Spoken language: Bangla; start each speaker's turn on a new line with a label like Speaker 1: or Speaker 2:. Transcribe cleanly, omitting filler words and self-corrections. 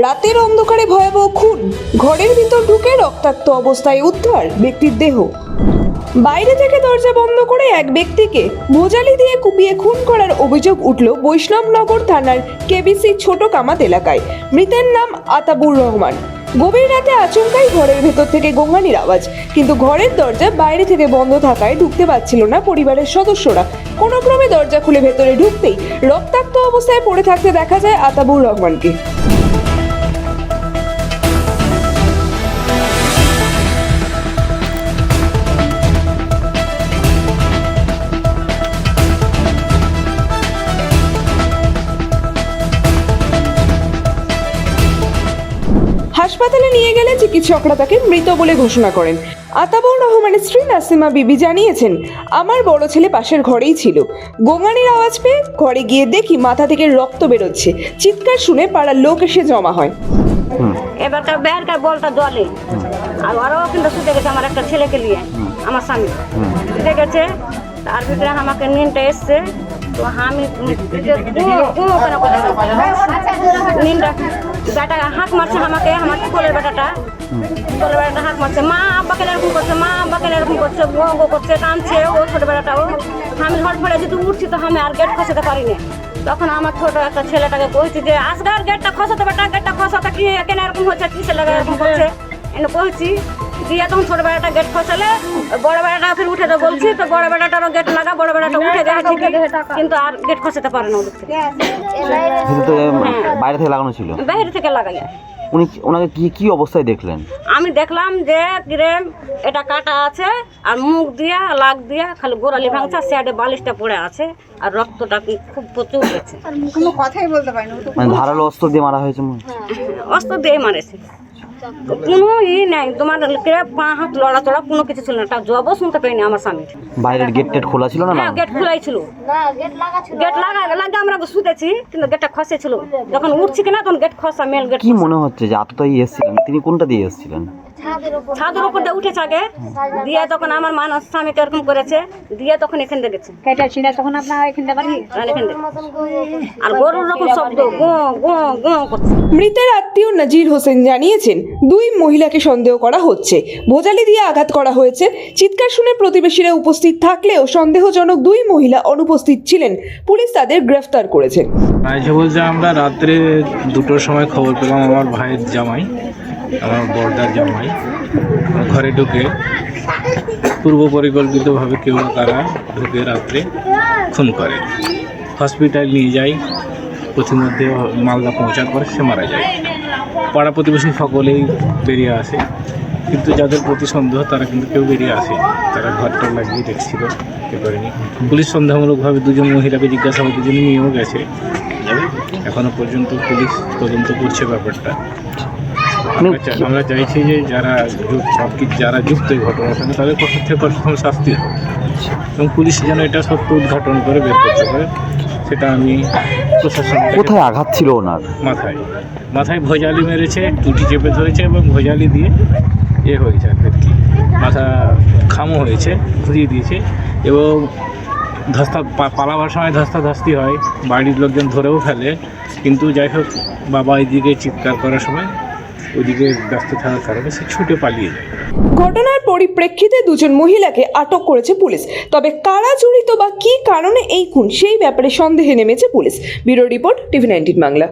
Speaker 1: রাতের অন্ধকারে ভয়াবহ খুন, ঘরের ভিতর ঢুকে রক্তাক্ত অবস্থায় উদ্ধার ব্যক্তির দেহ। বাইরে থেকে দরজা বন্ধ করে এক ব্যক্তিকে ভোজালি দিয়ে কুপিয়ে খুন করার অভিযোগ উঠল বৈষ্ণবনগর থানার কেবিসি ছোট কামাত এলাকায়। মৃতের নাম আতাবুর রহমান। গভীর রাতে আচমকাই ঘরের ভেতর থেকে গোঙানির আওয়াজ, কিন্তু ঘরের দরজা বাইরে থেকে বন্ধ থাকায় ঢুকতে পারছিল না পরিবারের সদস্যরা। কোনো ক্রমে দরজা খুলে ভেতরে ঢুকতেই রক্তাক্ত অবস্থায় পড়ে থাকতে দেখা যায় আতাবুর রহমানকে। হাসপাতালে নিয়ে গেলে চিকিৎসকরা তাকে মৃত বলে ঘোষণা করেন। আতাবুর রহমানের স্ত্রী নাসিমা বিবি জানিয়েছেন, আমার বড় ছেলে পাশের ঘরেই ছিল। গোঙানির আওয়াজ পেয়ে ঘরে গিয়ে দেখি মাথা থেকে রক্ত বেরোচ্ছে। চিৎকার শুনে পাড়ার লোক এসে জমা হয়।
Speaker 2: এবারকার বেরকার বলটা জলে আর ওরাও কিন্তু শুতে গেছে আমার একটা ছেলেকে নিয়ে, আমার স্বামী শুতে গেছে। তার ভিতরে আমাকে নিনটা এসছে, তো আমি নিনটা বেটা হাঁক মারছে আমাকে, আমার কোলের বেটাটা হাঁক মারছে, মা আব্বাকে এরকম করছে, মা আব্বাকে এরকম করছে, গো করছে, কাঁদছে। ও ছোট বেটাটাও আমি হট ফলে যদি উঠছি তো আমি আর গেট খসাতে পারিনি। তখন আমার ছোট একটা ছেলেটাকে বলছি যে আসগার গেটটা খসাতে, বেটা গেটটা খসাতে, কি কেন এরকম হচ্ছে, কি ছেলেটা এরকম করছে এনে বলছি দিয়ে। তখন ছোট বেড়াটা গেট খসালে বড় বেড়াটা ফির উঠে তো বলছি, তো বড় বেড়াটারও গেট লাগা, বড় বেড়াটা উঠে যাচ্ছে কিন্তু আর গেট খসাতে পারে না ওদের থেকে।
Speaker 3: বাইরে থেকে লাগানো ছিল,
Speaker 2: বাইরে থেকে লাগাই।
Speaker 3: ওনাকে কি অবস্থায় দেখলেন?
Speaker 2: আমি দেখলাম যে কিরেম এটা কাটা আছে আর মুখ দিয়া লাগ দিয়া খালি গোড়ালি ভাঙছে, সাইডে বালিশটা পড়ে আছে আর রক্তটা খুব প্রচুর গেছে।
Speaker 4: কোনো কথাই বলতে পারি না,
Speaker 3: মানে ধারালো অস্ত্র দিয়ে মারা হয়েছে?
Speaker 2: অস্ত্র দিয়ে মারেছে, কোনো নাই তোমার পা হাত লড়াচড়া কোনো কিছু ছিল না। জবও শুনতে পাইনি আমার স্বামীর।
Speaker 3: বাইরের গেট টেট খোলা ছিল না?
Speaker 2: গেট খোলাই ছিল, গেট লাগা আমরা শুতেছি কিন্তু গেটটা খসে ছিল। যখন উঠছি কিনা তখন গেট খসা, মেল গেট।
Speaker 3: কি মনে হচ্ছে যে আততায়ী এসেছিলেন? তিনি কোনটা দিয়ে এসেছিলেন?
Speaker 2: ছাদের উপর দিয়ে উঠেছে আগে, দিয়ে তখন আমার মানুষ স্বামীকে এরকম করেছে, দিয়ে তখন এখান থেকে গেছে তখন আপনার এখান থেকে আর গরুর রকম শব্দ গো গো গো করছে।
Speaker 1: মৃতের আত্মীয় নাজির হোসেন জানিয়েছেন, দুই মহিলাকে সন্দেহ করা হচ্ছে, ভোজালি দিয়ে আঘাত করা হয়েছে। চিৎকার শুনে প্রতিবেশীরা উপস্থিত থাকলেও সন্দেহজনক দুই মহিলা অনুপস্থিত ছিলেন। পুলিশ তাদের গ্রেফতার করেছে।
Speaker 5: বলছে আমরা রাত্রে 2টোর সময় খবর পেলাম আমার ভাইয়ের জামাই, আমার বড়দার জামাই ঘরে ঢুকে পূর্ব পরিকল্পিতভাবে কেউ তারা ঢুকে রাত্রে খুন করে। হসপিটাল নিয়ে যায়, পথিমধ্যে মালদা পৌঁছার পরে সে মারা যায়। পাড়া প্রতিবেশী সকলেই বেরিয়ে আসে, কিন্তু যাদের প্রতি সন্দেহ তারা কিন্তু কেউ বেরিয়ে আসে। তারা ঘরটা লাগিয়ে দেখছিল, এ করেনি। পুলিশ সন্দেহমূলকভাবে 2জন মহিলাকে জিজ্ঞাসাবাদ, 2জন নিয়েও গেছে। এখনো পর্যন্ত পুলিশ তদন্ত করছে ব্যাপারটা। আমরা চাইছি যে যারা যুক্ত এই ঘটনার সঙ্গে তাদের কঠোর থেকে কঠোর শাস্তি হবে এবং পুলিশ যেন এটা সত্য উদ্ঘাটন করে বের করতে পারে, সেটা আমি প্রশাসন।
Speaker 3: কোথায় আঘাত ছিল ওনার?
Speaker 5: মাথায় ভোজালি মেরেছে, টুটি চেপে ধরেছে এবং ভোজালি দিয়ে হয়েছে আর কি, মাথা খামো হয়েছে, ঘুরিয়ে দিয়েছে এবং পালাবার সময় ধস্তাধস্তি হয়, বাড়ির লোকজন ধরেও ফেলে। কিন্তু যাই হোক, বাবা এদিকে চিৎকার করার সময় ওইদিকে ব্যস্ত থাকার কারণে সে ছুটে পালিয়ে যায়।
Speaker 1: ঘটনার পরিপ্রেক্ষিতে 2জন মহিলাকে আটক করেছে পুলিশ। তবে কারা জড়িত বা কী কারণে এই খুন সেই ব্যাপারে সন্দেহে নেমেছে police. Bureau report, TV19 Bangla.